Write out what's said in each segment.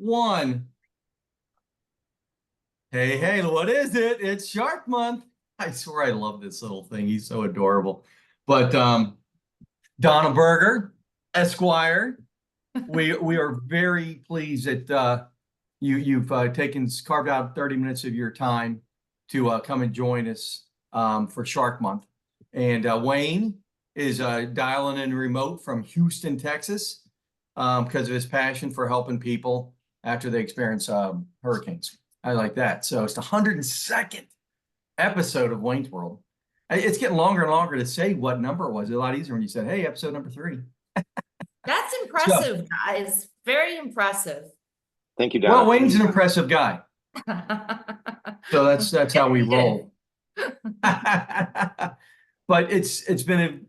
one. Hey, what is it? It's Shark Month. I swear I love this little thing. He's so adorable. But Donna Berger, Esquire, we are very pleased that you've carved out 30 minutes of your time to come and join us for Shark Month. And Wayne is dialing in remote from Houston, Texas, because of his passion for helping people after they experience hurricanes. I like that. So it's the 102nd episode of Wayne's World. It's getting longer and longer to say what number it was. It's a lot easier when you said, hey, episode number 3. That's impressive, guys. Very impressive. Thank you, Donna. Well, Wayne's an impressive guy. So that's how we roll. But it's been an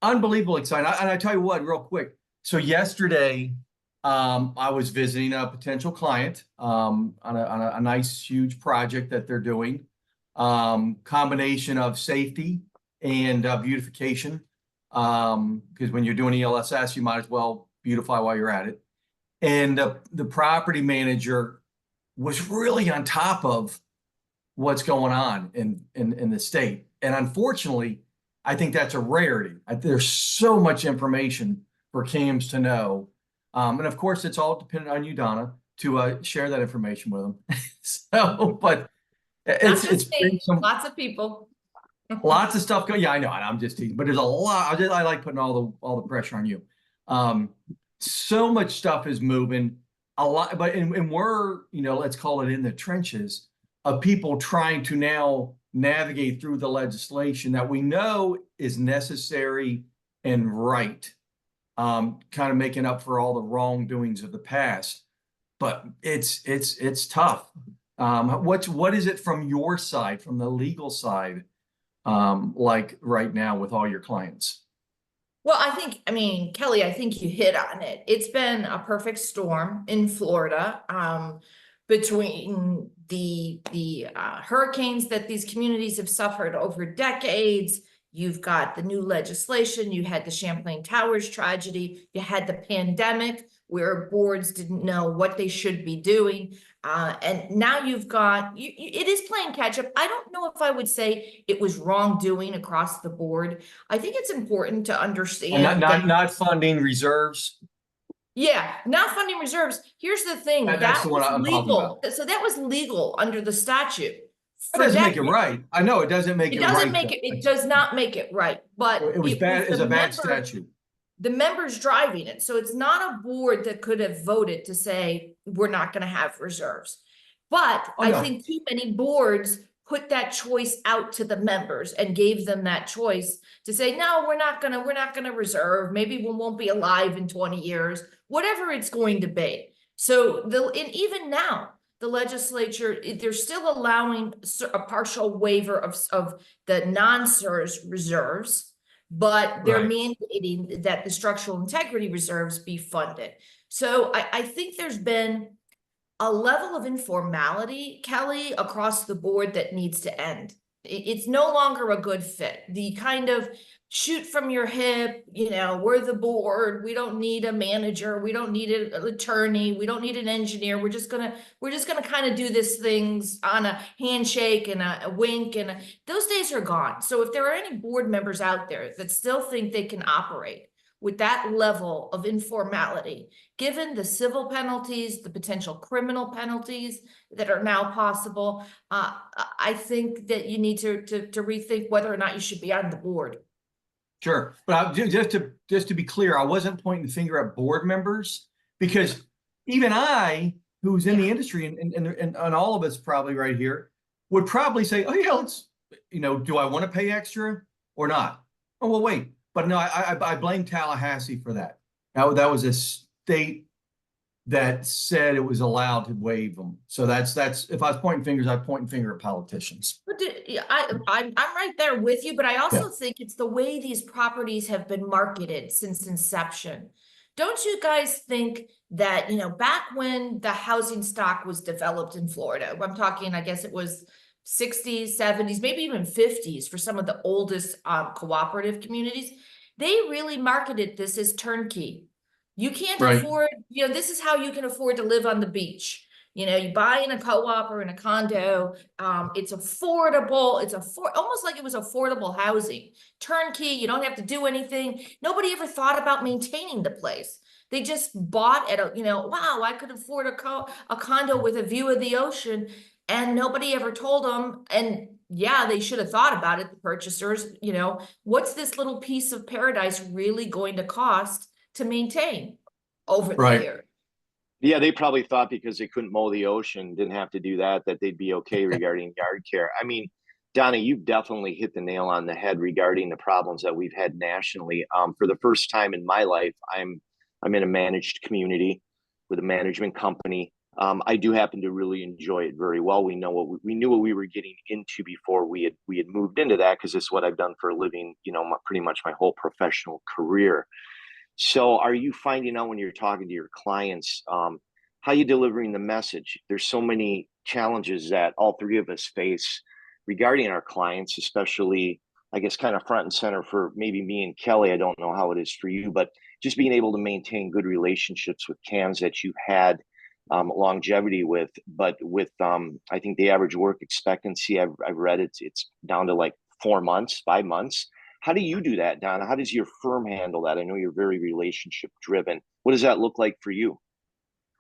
unbelievable exciting. And I tell you what, real quick. So yesterday, I was visiting a potential client on a nice, huge project that they're doing. Combination of safety and beautification. Because when you're doing ELSS, you might as well beautify while you're at it. And the property manager was really on top of what's going on in the state. And unfortunately, I think that's a rarity. There's so much information for CAMs to know. And of course, it's all dependent on you, Donna, to share that information with them. So, but it's lots of people. Lots of stuff going. Yeah, I know. I'm just teasing, but there's a lot. I like putting all the pressure on you. So much stuff is moving. A lot, but and we're, let's call it in the trenches of people trying to now navigate through the legislation that we know is necessary and right. Kind of making up for all the wrongdoings of the past, but it's tough. What is it from your side, from the legal side, like right now with all your clients? Well, Kelly, I think you hit on it. It's been a perfect storm in Florida, between the hurricanes that these communities have suffered over decades. You've got the new legislation, you had the Champlain Towers tragedy, you had the pandemic where boards didn't know what they should be doing. And now you've got, it is playing catch up. I don't know if I would say it was wrongdoing across the board. I think it's important to understand. Not funding reserves. Yeah, not funding reserves. Here's the thing. That's the one I'm talking about. So that was legal under the statute. It doesn't make it right. I know it doesn't make it right. It does not make it right, but it was bad. It's a bad statute. The members driving it. So it's not a board that could have voted to say, we're not going to have reserves. But I think too many boards put that choice out to the members and gave them that choice to say, no, we're not gonna reserve. Maybe we won't be alive in 20 years, whatever it's going to be. So and even now, the legislature, they're still allowing a partial waiver of the non-SERS reserves, but they're mandating that the structural integrity reserves be funded. So I think there's been a level of informality, Kelly, across the board that needs to end. It's no longer a good fit. The kind of shoot from your hip, we're the board, we don't need a manager, we don't need an attorney, we don't need an engineer, we're just gonna kind of do this things on a handshake and a wink, and those days are gone. So if there are any board members out there that still think they can operate with that level of informality, given the civil penalties, the potential criminal penalties that are now possible, I think that you need to rethink whether or not you should be on the board. Sure, but just to be clear, I wasn't pointing the finger at board members, because even I, who's in the industry, and all of us probably right here, would probably say, oh yeah, let's, do I want to pay extra or not? Oh, well, wait. But no, I blame Tallahassee for that. That was a state that said it was allowed to waive them. So that's if I was pointing fingers, I'd point finger at politicians. But I'm right there with you, but I also think it's the way these properties have been marketed since inception. Don't you guys think that, back when the housing stock was developed in Florida, I'm talking, I guess it was 60s, 70s, maybe even 50s for some of the oldest cooperative communities, they really marketed this as turnkey. You can't Right. afford, this is how you can afford to live on the beach. You buy in a co-op or in a condo. It's affordable. It's almost like it was affordable housing. Turnkey, you don't have to do anything. Nobody ever thought about maintaining the place. They just bought at wow, I could afford a condo with a view of the ocean, and nobody ever told them. And yeah, they should have thought about it, the purchasers, what's this little piece of paradise really going to cost to maintain over the year? Yeah, they probably thought because they couldn't mow the ocean, didn't have to do that they'd be okay regarding yard care. I mean, Donna, you've definitely hit the nail on the head regarding the problems that we've had nationally. For the first time in my life, I'm in a managed community with a management company. I do happen to really enjoy it very well. We knew what we were getting into before we had moved into that, because it's what I've done for a living, pretty much my whole professional career. So are you finding out when you're talking to your clients, how you delivering the message? There's so many challenges that all three of us face regarding our clients, especially, I guess, kind of front and center for maybe me and Kelly. I don't know how it is for you, but just being able to maintain good relationships with CAMs that you've had longevity with, but with I think the average work expectancy, I've read it's down to like 4 months, 5 months. How do you do that, Donna? How does your firm handle that? I know you're very relationship driven. What does that look like for you?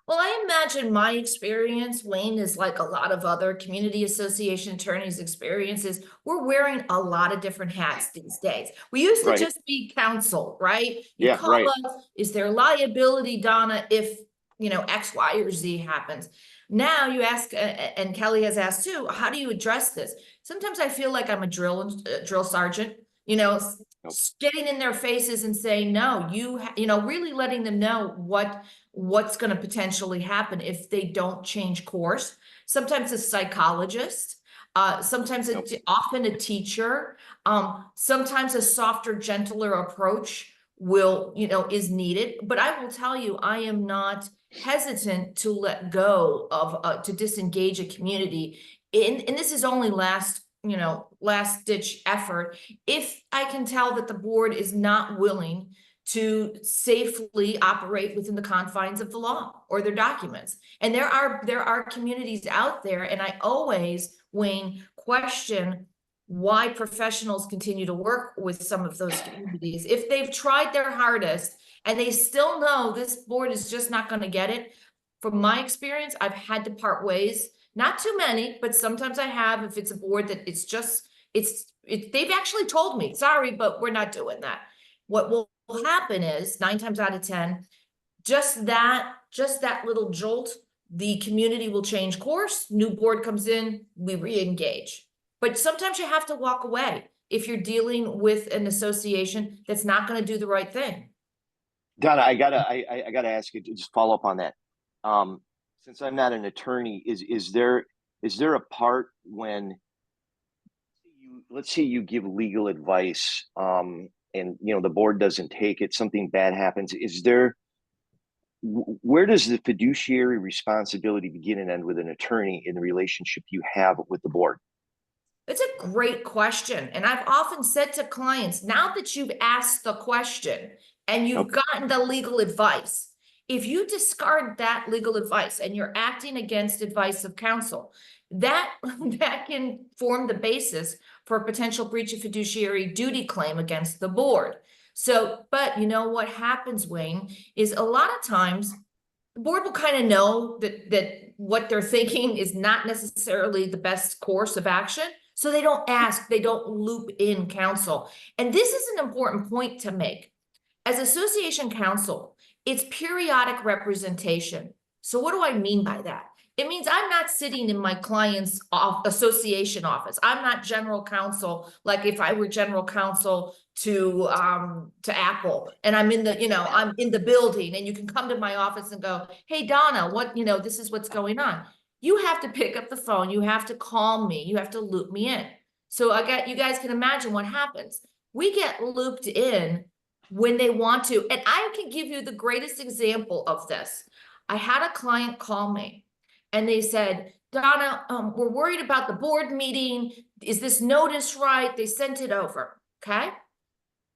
Well, I imagine my experience, Wayne, is like a lot of other community association attorneys' experiences. We're wearing a lot of different hats these days. We used to just be counsel, right? You call us, is there liability, Donna, if, X, Y, or Z happens? Now you ask, and Kelly has asked too, how do you address this? Sometimes I feel like I'm a drill sergeant, getting in their faces and saying, no, really letting them know what's going to potentially happen if they don't change course. Sometimes a psychologist, sometimes often a teacher, sometimes a softer, gentler approach is needed. But I will tell you, I am not hesitant to let go of, to disengage a community. And this is only last ditch effort. If I can tell that the board is not willing to safely operate within the confines of the law or their documents. And there are communities out there, and I always, Wayne, question why professionals continue to work with some of those communities. If they've tried their hardest and they still know this board is just not going to get it, from my experience, I've had to part ways. Not too many, but sometimes I have, if it's a board that they've actually told me, sorry, but we're not doing that. What will happen is 9 times out of 10, just that little jolt, the community will change course, new board comes in, we re-engage. But sometimes you have to walk away if you're dealing with an association that's not going to do the right thing. Donna, I gotta ask you to just follow up on that. Since I'm not an attorney, is there a part when let's say you give legal advice, and the board doesn't take it, something bad happens, where does the fiduciary responsibility begin and end with an attorney in the relationship you have with the board? It's a great question. And I've often said to clients, now that you've asked the question and you've gotten the legal advice, if you discard that legal advice and you're acting against advice of counsel, that can form the basis for a potential breach of fiduciary duty claim against the board. So, but what happens, Wayne, is a lot of times the board will kind of know that what they're thinking is not necessarily the best course of action. So they don't ask, they don't loop in counsel. And this is an important point to make. As association counsel, it's periodic representation. So what do I mean by that? It means I'm not sitting in my client's association office. I'm not general counsel. Like if I were general counsel to Apple, and I'm in I'm in the building, and you can come to my office and go, hey, Donna, this is what's going on. You have to pick up the phone. You have to call me. You have to loop me in. So you guys can imagine what happens. We get looped in when they want to. And I can give you the greatest example of this. I had a client call me and they said, Donna, we're worried about the board meeting. Is this notice right? They sent it over. Okay.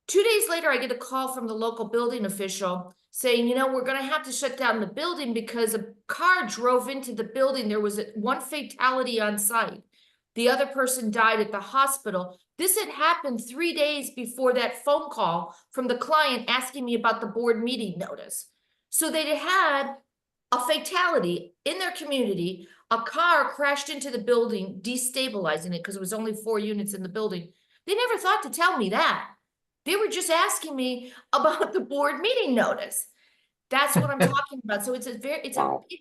2 days later, I get a call from the local building official saying, we're going to have to shut down the building because a car drove into the building. There was one fatality on site. The other person died at the hospital. This had happened 3 days before that phone call from the client asking me about the board meeting notice. So they had a fatality in their community. A car crashed into the building, destabilizing it because it was only 4 units in the building. They never thought to tell me that. They were just asking me about the board meeting notice. That's what I'm talking about. So it's a big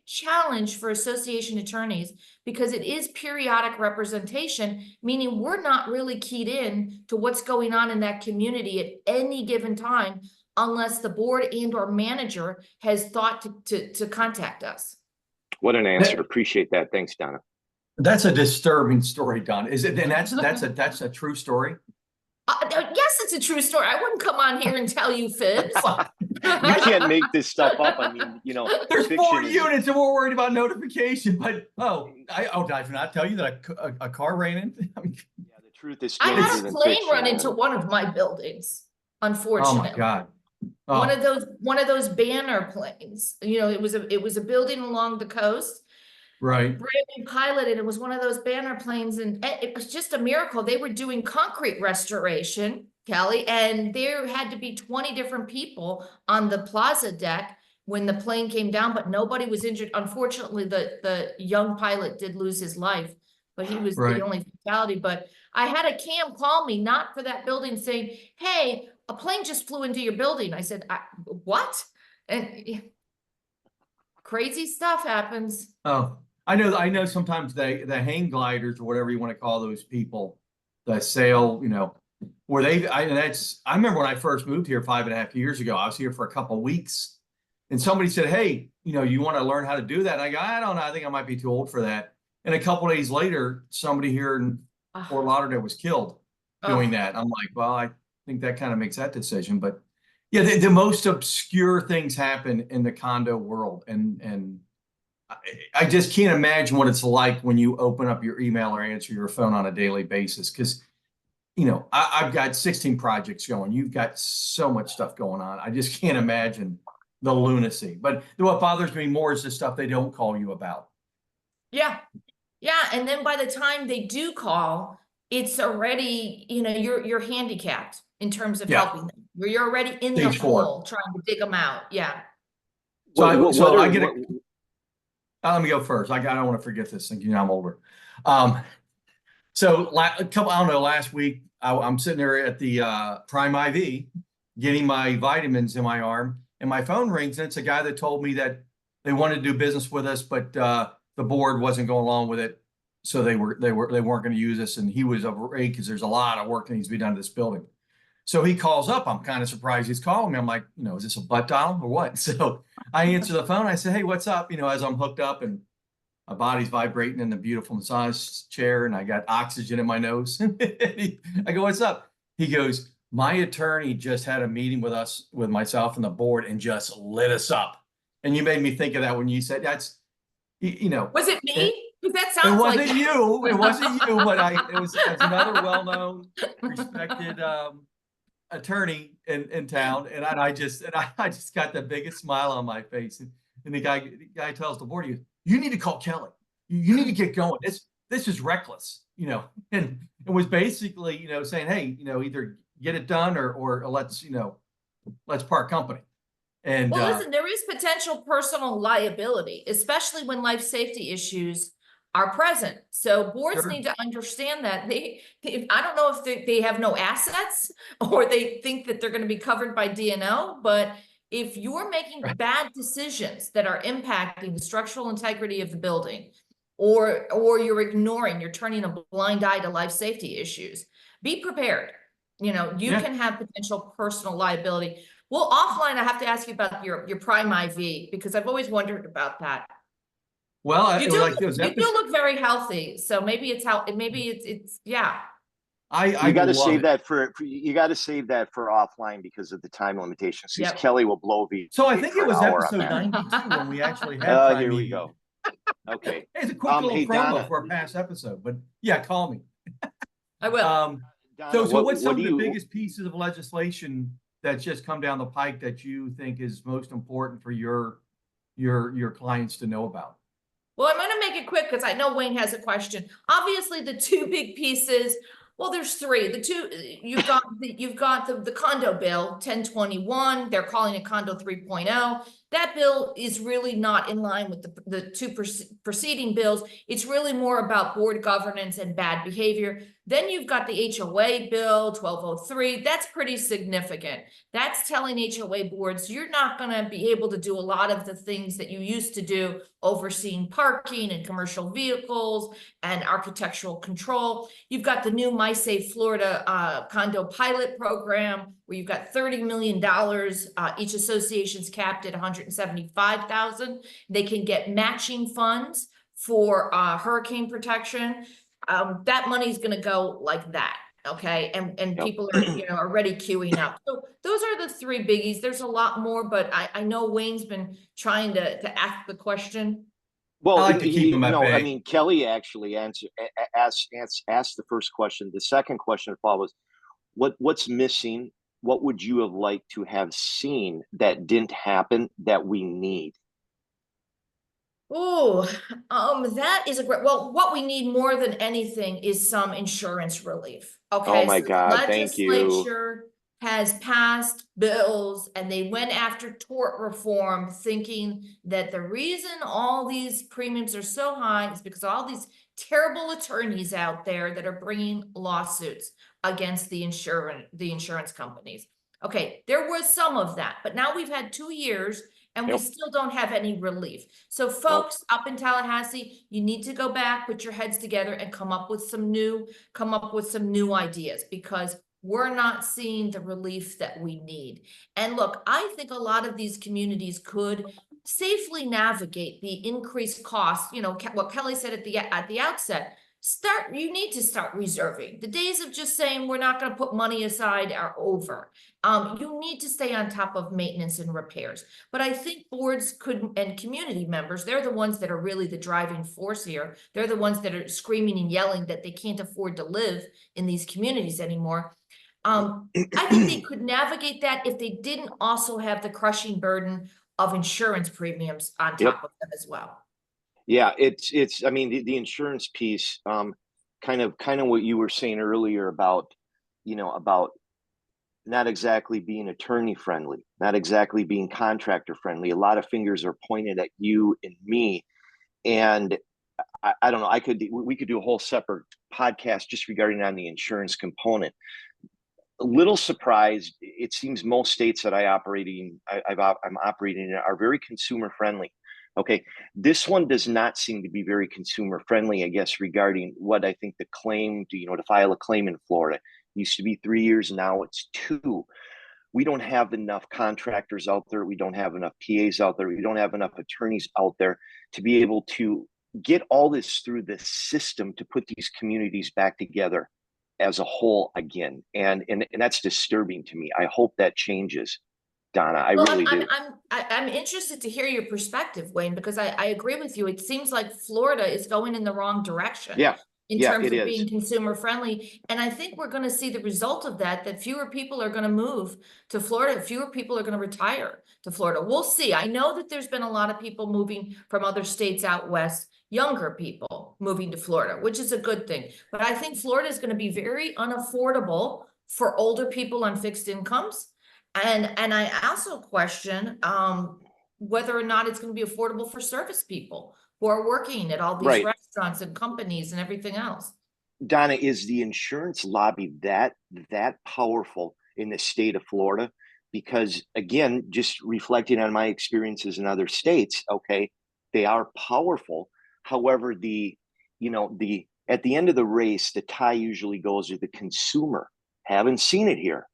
challenge for association attorneys because it is periodic representation, meaning we're not really keyed in to what's going on in that community at any given time, unless the board and or manager has thought to contact us. What an answer. Appreciate that. Thanks, Donna. That's a disturbing story, Don. Is it? And that's a true story. Yes, it's a true story. I wouldn't come on here and tell you fibs. You can't make this stuff up. I mean, there's 4 units and we're worried about notification. But did I not tell you that a car ran into? Yeah, the truth is. I had a plane run into one of my buildings. Unfortunately. Oh my God. Oh. One of those banner planes. It was a building along the coast. Right. Brand new pilot, and it was one of those banner planes, and it was just a miracle. They were doing concrete restoration, Kelly, and there had to be 20 different people on the plaza deck when the plane came down, but nobody was injured. Unfortunately, the young pilot did lose his life, but he was the only fatality. But I had a cam call me, not for that building, saying, "Hey, a plane just flew into your building." I said, "What?" And crazy stuff happens. Oh. I know sometimes the hang gliders or whatever you want to call those people, the sail, where I remember when I first moved here 5.5 years ago, I was here for a couple of weeks and somebody said, "Hey, you want to learn how to do that?" And I go, "I don't know. I think I might be too old for that." And a couple of days later, somebody here in Fort Lauderdale was killed doing that. I'm like, well, I think that kind of makes that decision. But yeah, the most obscure things happen in the condo world. And I just can't imagine what it's like when you open up your email or answer your phone on a daily basis. Because, I've got 16 projects going. You've got so much stuff going on. I just can't imagine the lunacy. But what bothers me more is the stuff they don't call you about. Yeah. Yeah. And then by the time they do call, it's already, you're handicapped in terms of helping them. You're already in the hole trying to dig them out. Yeah. Let me go first. I don't want to forget this thing. I'm older. So last week, I'm sitting there at the Prime IV getting my vitamins in my arm, and my phone rings, and it's a guy that told me that they wanted to do business with us, but the board wasn't going along with it, so they weren't going to use us, and he was afraid because there's a lot of work that needs to be done to this building. So he calls up. I'm kind of surprised he's calling me. I'm like, is this a butt dial or what? So I answer the phone. I say, "Hey, what's up?" As I'm hooked up and my body's vibrating in the beautiful massage chair and I got oxygen in my nose. I go, "What's up?" He goes, "My attorney just had a meeting with myself and the board and just lit us up." And you made me think of that when you said that's, Was it me? That sounds it wasn't you. It wasn't you, but it's another well-known, respected attorney in town, and I just got the biggest smile on my face, and the guy tells the board, "You need to call Kelly. You need to get going. This is reckless," and it was basically saying, "Hey, either get it done or let's part company." And well, listen, there is potential personal liability, especially when life safety issues are present. So boards need to understand that I don't know if they have no assets or they think that they're going to be covered by D&O, but if you're making bad decisions that are impacting the structural integrity of the building, or you're turning a blind eye to life safety issues, be prepared. You can have potential personal liability. Well, offline, I have to ask you about your Prime IV because I've always wondered about that. Well, you do look very healthy, so maybe it's yeah. You got to save that for offline because of the time limitations. Because Kelly will blow the. So I think it was episode 92 when we actually had. Here we go. Okay, it's a quick little promo for a past episode, but yeah, call me. I will. Donna, So what's some what of do the you, biggest pieces of legislation that's just come down the pike that you think is most important for your clients to know about? Well, I'm gonna make it quick because I know Wayne has a question. Obviously, the two big pieces, well, there's three. The two, you've got the condo bill, 1021, they're calling it condo 3.0. That bill is really not in line with the two preceding bills. It's really more about board governance and bad behavior. Then you've got the HOA bill, 1203. That's pretty significant. That's telling HOA boards, you're not gonna be able to do a lot of the things that you used to do, overseeing parking and commercial vehicles and architectural control. You've got the new MySafe Florida condo pilot program, where you've got $30 million. Each association's capped at $175,000. They can get matching funds for hurricane protection. That money's going to go like that. Okay. And Yep. people are, already queuing up. So those are the three biggies. There's a lot more, but I know Wayne's been trying to ask the question. well, I like to keep them at bay. I mean, Kelly actually asked the first question. The second question was, what's missing? What would you have liked to have seen that didn't happen that we need? Oh, that is a great, well, what we need more than anything is some insurance relief. Okay. Oh my So the God, thank you. legislature has passed bills and they went after tort reform, thinking that the reason all these premiums are so high is because all these terrible attorneys out there that are bringing lawsuits against the insurance companies. Okay, there was some of that, but now we've had 2 years and we still don't have any relief. So folks up in Tallahassee, you need to go back, put your heads together and come up with some new ideas, because we're not seeing the relief that we need. And look, I think a lot of these communities could safely navigate the increased costs. What Kelly said at the outset, you need to start reserving. The days of just saying we're not going to put money aside are over. You need to stay on top of maintenance and repairs. But I think boards and community members, they're the ones that are really the driving force here. They're the ones that are screaming and yelling that they can't afford to live in these communities anymore. I think they could navigate that if they didn't also have the crushing burden of insurance premiums on top of them as well. Yeah, I mean, the insurance piece, kind of what you were saying earlier about, about not exactly being attorney friendly, not exactly being contractor friendly. A lot of fingers are pointed at you and me. And I don't know, we could do a whole separate podcast just regarding on the insurance component. A little surprised. It seems most states that I'm operating in are very consumer friendly. Okay, this one does not seem to be very consumer friendly, I guess, regarding what I think the claim to file a claim in Florida. Used to be 3 years, now it's 2. We don't have enough contractors out there. We don't have enough PAs out there. We don't have enough attorneys out there to be able to get all this through the system to put these communities back together as a whole again. And that's disturbing to me. I hope that changes, Donna. I really do. I'm interested to hear your perspective, Wayne, because I agree with you. It seems like Florida is going in the wrong direction. Yeah. In terms of being consumer friendly. And I think we're going to see the result of that fewer people are going to move to Florida. Fewer people are going to retire to Florida. We'll see. I know that there's been a lot of people moving from other states out west, younger people moving to Florida, which is a good thing. But I think Florida is going to be very unaffordable for older people on fixed incomes. And I also question whether or not it's going to be affordable for service people who are working at all these restaurants and companies and everything else. Donna, is the insurance lobby that powerful in the state of Florida? Because again, just reflecting on my experiences in other states, okay, they are powerful. However, at the end of the race, the tie usually goes to the consumer. Haven't seen it here.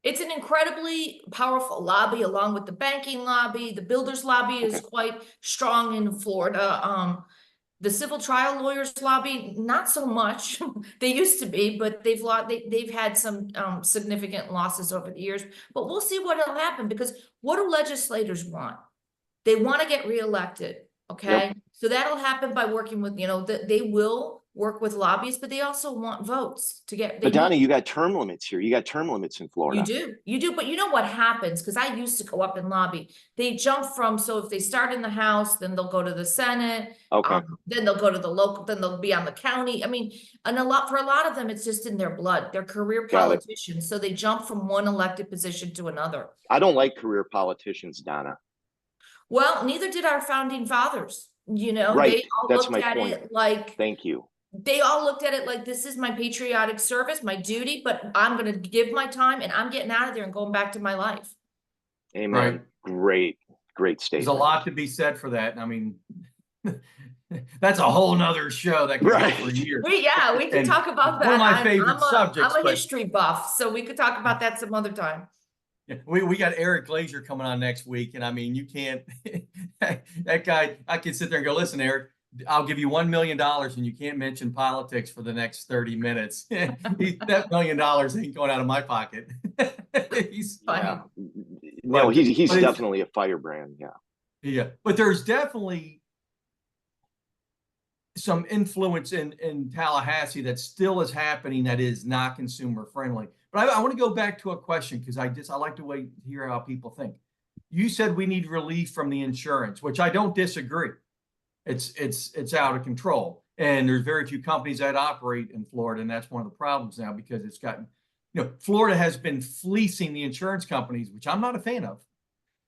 It's an incredibly powerful lobby, along with the banking lobby. The builders lobby is quite strong in Florida. The civil trial lawyers lobby, not so much. They used to be, but they've had some significant losses over the years. But we'll see what'll happen, because what do legislators want? They want to get reelected. Okay, so that'll happen by working with, they will work with lobbyists, but they also want votes to get. But Donna, you got term limits here. You got term limits in Florida. You do, but you know what happens? Because I used to go up and lobby. They jump from, so if they start in the House, then they'll go to the Senate. Okay. Then they'll go to the local, then they'll be on the county. I mean, and for a lot of them, it's just in their blood. They're career politicians, so they jump from one elected position to another. I don't like career politicians, Donna. Well, neither did our founding fathers. You know, right. They all That's looked my at point. it like, thank you. They all looked at it like, this is my patriotic service, my duty, but I'm going to give my time and I'm getting out of there and going back to my life. Amen. Right. Great statement. There's a lot to be said for that. I mean, that's a whole nother show that could go for years. We can talk about that. One of my favorite subjects. I'm a history buff, so we could talk about that some other time. Yeah, we got Eric Glazer coming on next week, and I mean, you can't. That guy, I can sit there and go, listen, Eric, I'll give you $1 million and you can't mention politics for the next 30 minutes. That $1 million ain't going out of my pocket. He's fine. No, he's definitely a firebrand. Yeah. Yeah. But there's definitely some influence in Tallahassee that still is happening that is not consumer friendly. But I want to go back to a question because I like to hear how people think. You said we need relief from the insurance, which I don't disagree. It's out of control, and there's very few companies that operate in Florida, and that's one of the problems now because it's gotten, Florida has been fleecing the insurance companies, which I'm not a fan of,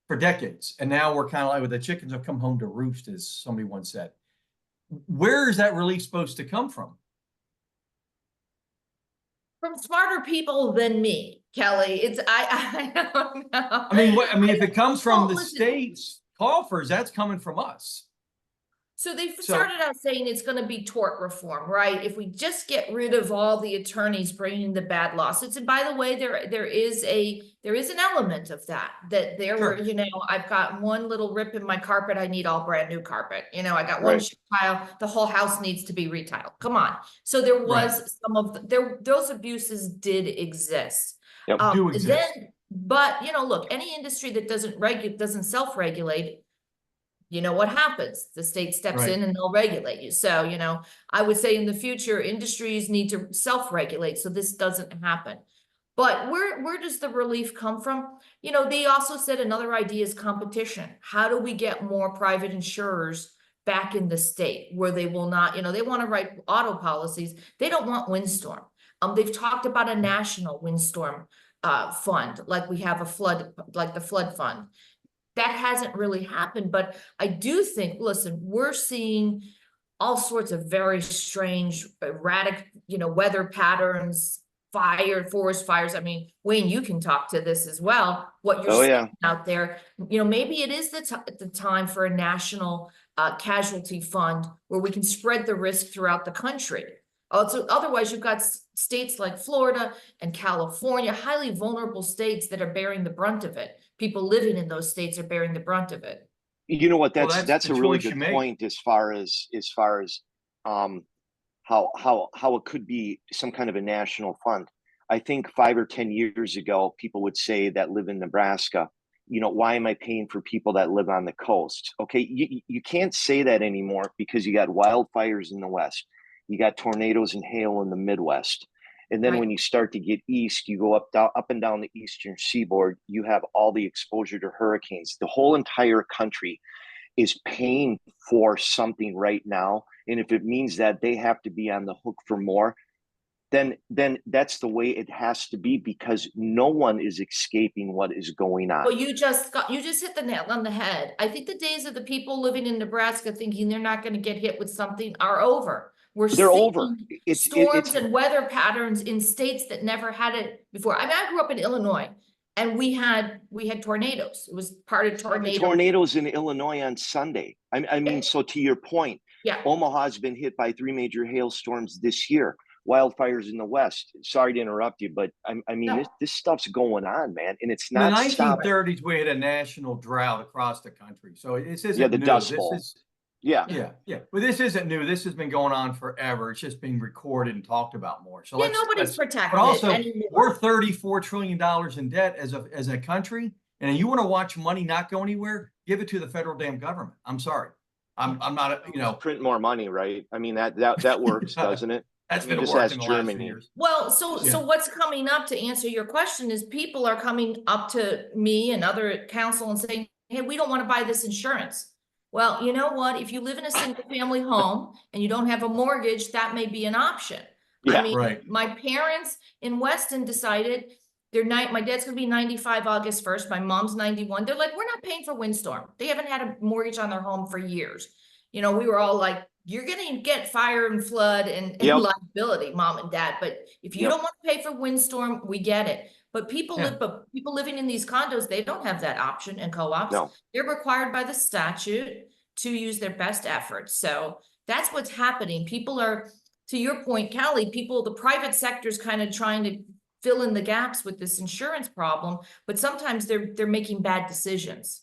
for decades, and now we're kind of like, well, the chickens have come home to roost, as somebody once said. Where is that relief supposed to come from? From smarter people than me, Kelly. I don't know. I mean, if it comes from the state's coffers, that's coming from us. So they started out saying it's going to be tort reform, right? If we just get rid of all the attorneys bringing the bad lawsuits. And by the way, there is an element of that there were, I've got one little rip in my carpet. I need all brand new carpet. I got one chip tile. The whole house needs to be retiled. Come on. So there was some of those abuses did exist. Yep, do exist. But look, any industry that doesn't self-regulate, you know what happens? The state steps in and they'll regulate you. So, I would say in the future, industries need to self-regulate so this doesn't happen. But where does the relief come from? They also said another idea is competition. How do we get more private insurers back in the state where they will not, they want to write auto policies. They don't want windstorm. They've talked about a national windstorm fund, like we have like the flood fund. That hasn't really happened, but I do think, listen, we're seeing all sorts of very strange, erratic, weather patterns, forest fires. I mean, Wayne, you can talk to this as well. What you're seeing out there, maybe it is the time for a national casualty fund where we can spread the risk throughout the country. Also, otherwise, you've got states like Florida and California, highly vulnerable states that are bearing the brunt of it. People living in those states are bearing the brunt of it. You know what? That's a really good point as far as how it could be some kind of a national fund. I think 5 or 10 years ago, people would say that live in Nebraska, why am I paying for people that live on the coast? Okay, you can't say that anymore because you got wildfires in the West. You got tornadoes and hail in the Midwest. And then when you start to get east, you go up and down the eastern seaboard, you have all the exposure to hurricanes. The whole entire country is paying for something right now. And if it means that they have to be on the hook for more, then that's the way it has to be because no one is escaping what is going on. Well, you just hit the nail on the head. I think the days of the people living in Nebraska thinking they're not going to get hit with something are over. They're over. Storms and weather patterns in states that never had it before. I mean, I grew up in Illinois, and we had tornadoes. It was part of tornadoes. Tornadoes in Illinois on Sunday. I mean, so to your point, Omaha's been hit by 3 major hailstorms this year. Wildfires in the West. Sorry to interrupt you, but I mean, this stuff's going on, man, and it's not. In the 1930s, we had a national drought across the country, so this isn't the new. Dust Bowl. Yeah. But this isn't new. This has been going on forever. It's just being recorded and talked about more. So nobody's protected. But also, we're $34 trillion in debt as a country. And you want to watch money not go anywhere? Give it to the federal damn government. I'm sorry. I'm not, you know, Print more money, right? I mean, that works, doesn't it? that's You been a just work ask in the last few Germany. years. Well, so Yeah. what's coming up, to answer your question, is people are coming up to me and other counsel and saying, hey, we don't want to buy this insurance. Well, you know what? If you live in a single family home and you don't have a mortgage, that may be an option. Yeah, I mean, right. my parents in Weston decided my dad's gonna be 95 August 1st, my mom's 91. They're like, we're not paying for windstorm. They haven't had a mortgage on their home for years. You know, we were all like, you're gonna get fire and flood and Yep. liability, mom and dad, but if you Yep. don't want to pay for windstorm, we get it. But people Yeah. people living in these condos, they don't have that option in co-ops. No. They're required by the statute to use their best efforts. So that's what's happening. People are, to your point, Callie, the private sector is kind of trying to fill in the gaps with this insurance problem, but sometimes they're making bad decisions.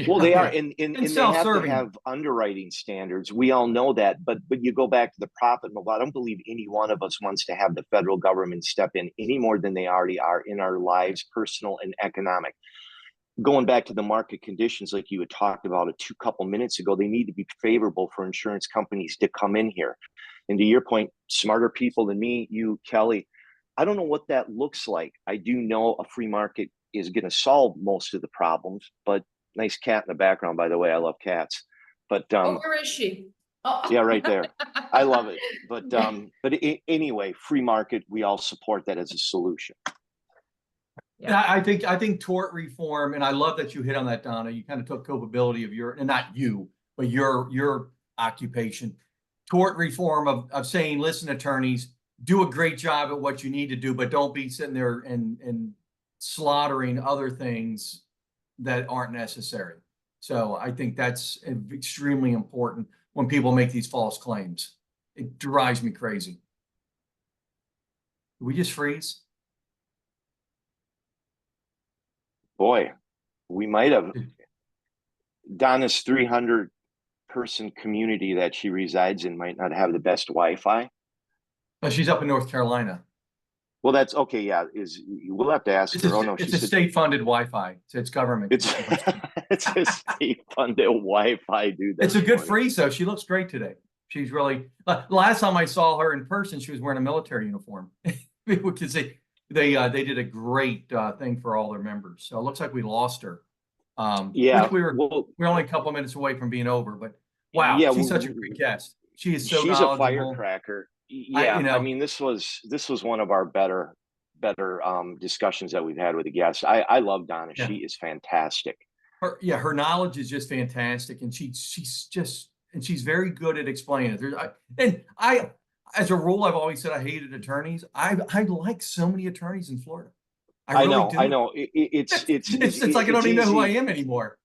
Well, they are, Yeah. and they have to self-serving. have underwriting standards. We all know that, but you go back to the profit model. I don't believe any one of us wants to have the federal government step in any more than they already are in our lives, personal and economic. Going back to the market conditions, like you had talked about a couple minutes ago, they need to be favorable for insurance companies to come in here. And to your point, smarter people than me, you, Kelly, I don't know what that looks like. I do know a free market is going to solve most of the problems, but nice cat in the background, by the way. I love cats. But Where is she? Oh. yeah, right there. I love it. But anyway, free market, we all support that as a solution. Yeah, I think tort reform, and I love that you hit on that, Donna. You kind of took culpability of and not you, but your occupation. Tort reform of saying, listen, attorneys, do a great job at what you need to do, but don't be sitting there and slaughtering other things that aren't necessary. So I think that's extremely important when people make these false claims. It drives me crazy. Did we just freeze? Boy, we might have. Donna's 300-person community that she resides in might not have the best Wi-Fi. Oh, she's up in North Carolina. Well, that's okay. Yeah, we'll have to ask her. Oh no, it's a state-funded Wi-Fi. It's government. It's it's a state-funded Wi-Fi, dude. It's a good freeze, though. She looks great today. She's really. Last time I saw her in person, she was wearing a military uniform. Because they did a great thing for all their members. So it looks like we lost her. Yeah, we're only a couple minutes away from being over, but wow, yeah, she's such a great guest. She is so she's knowledgeable. a firecracker. Yeah, I mean, this was one of our better discussions that we've had with the guests. I love Donna. Yeah. She is fantastic. Her knowledge is just fantastic, and she's very good at explaining it. As a rule, I've always said I hated attorneys. I like so many attorneys in Florida. I know. It's like I don't even know who I am anymore.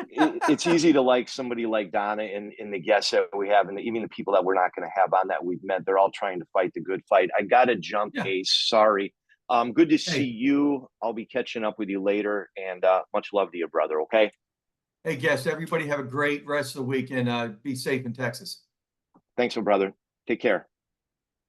It's easy to like somebody like Donna and the guests that we have, and even the people that we're not going to have on that we've met. They're all trying to fight the good fight. I got to jump, Case. Sorry. Good to see you. I'll be catching up with you later, and much love to you, brother. Okay. Hey, guests, everybody have a great rest of the week, and be safe in Texas. Thanks, my brother. Take care.